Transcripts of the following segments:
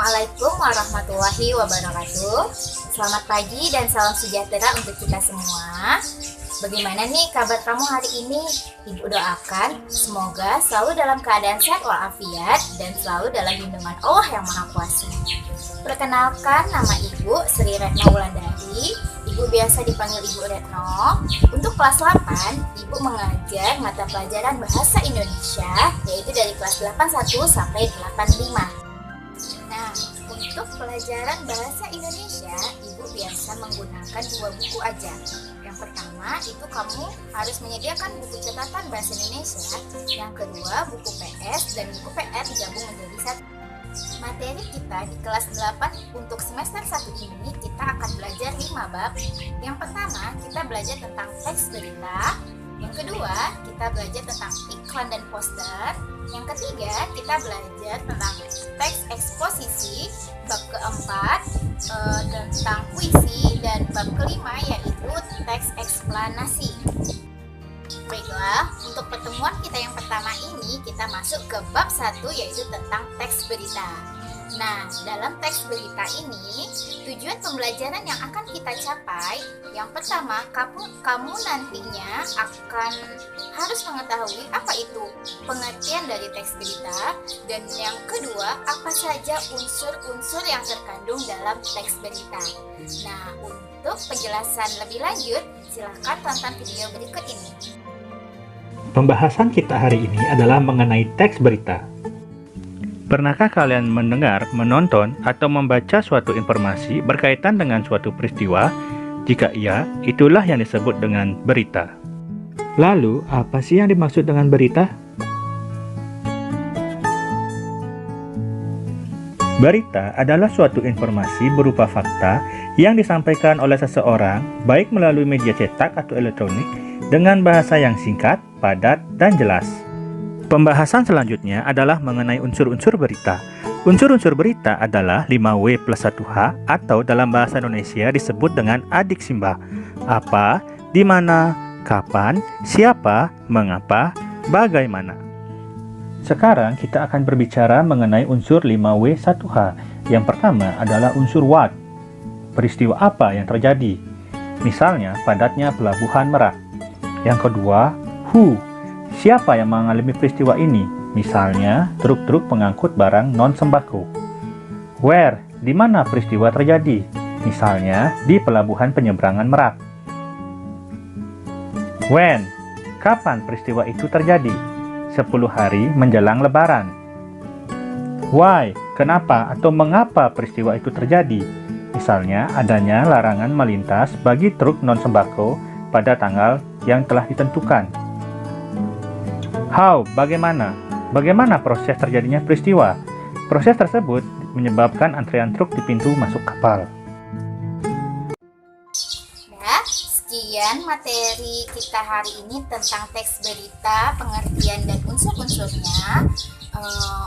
Assalamualaikum warahmatullahi wabarakatuh. Selamat pagi dan salam sejahtera untuk kita semua. Bagaimana nih kabar kamu hari ini? Ibu doakan semoga selalu dalam keadaan sehat walafiat dan selalu dalam lindungan Allah yang Maha Kuasa. Perkenalkan, nama Ibu Sri Retno Wulandari. Ibu biasa dipanggil Ibu Retno. Untuk kelas 8, Ibu mengajar mata pelajaran Bahasa Indonesia, yaitu dari kelas 81 sampai 85. Nah, untuk pelajaran Bahasa Indonesia, Ibu biasa menggunakan 2 buku aja. Yang pertama, itu kamu harus menyediakan buku catatan Bahasa Indonesia. Yang kedua, buku PS dan buku PR digabung menjadi satu. Materi kita di kelas 8 untuk semester 1 ini kita akan belajar 5 bab. Yang pertama, kita belajar tentang teks berita. Yang kedua, kita belajar tentang iklan dan poster. Yang ketiga, kita belajar tentang teks eksposisi. Bab keempat tentang puisi, dan bab kelima yaitu teks eksplanasi. Baiklah, untuk pertemuan kita yang pertama ini kita masuk ke bab 1 yaitu tentang teks berita. Nah, dalam teks berita ini, tujuan pembelajaran yang akan kita capai, yang pertama, kamu nantinya akan harus mengetahui apa itu pengertian dari teks berita, dan yang kedua, apa saja unsur-unsur yang terkandung dalam teks berita. Nah, untuk penjelasan lebih lanjut, silakan tonton video berikut ini. Pembahasan kita hari ini adalah mengenai teks berita. Pernahkah kalian mendengar, menonton, atau membaca suatu informasi berkaitan dengan suatu peristiwa? Jika iya, itulah yang disebut dengan berita. Lalu, apa sih yang dimaksud dengan berita? Berita adalah suatu informasi berupa fakta yang disampaikan oleh seseorang, baik melalui media cetak atau elektronik, dengan bahasa yang singkat, padat, dan jelas. Pembahasan selanjutnya adalah mengenai unsur-unsur berita. Unsur-unsur berita adalah 5W plus 1H atau dalam bahasa Indonesia disebut dengan adik simba. Apa, di mana, kapan, siapa, mengapa, bagaimana. Sekarang kita akan berbicara mengenai unsur 5W 1H. Yang pertama adalah unsur what. Peristiwa apa yang terjadi? Misalnya padatnya pelabuhan Merak. Yang kedua, who. Siapa yang mengalami peristiwa ini? Misalnya, truk-truk pengangkut barang non-sembako. Where, di mana peristiwa terjadi? Misalnya, di pelabuhan penyeberangan Merak. When, kapan peristiwa itu terjadi? 10 hari menjelang Lebaran. Why, kenapa atau mengapa peristiwa itu terjadi? Misalnya, adanya larangan melintas bagi truk non-sembako pada tanggal yang telah ditentukan. How, bagaimana? Bagaimana proses terjadinya peristiwa? Proses tersebut menyebabkan antrean truk di pintu masuk kapal. Nah, sekian materi kita hari ini tentang teks berita, pengertian dan unsur-unsurnya.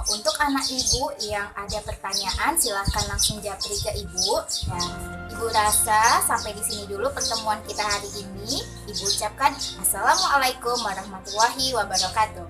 Untuk anak ibu yang ada pertanyaan, silahkan langsung japri ke ibu. Ya, ibu rasa sampai di sini dulu pertemuan kita hari ini. Ibu ucapkan Assalamualaikum warahmatullahi wabarakatuh.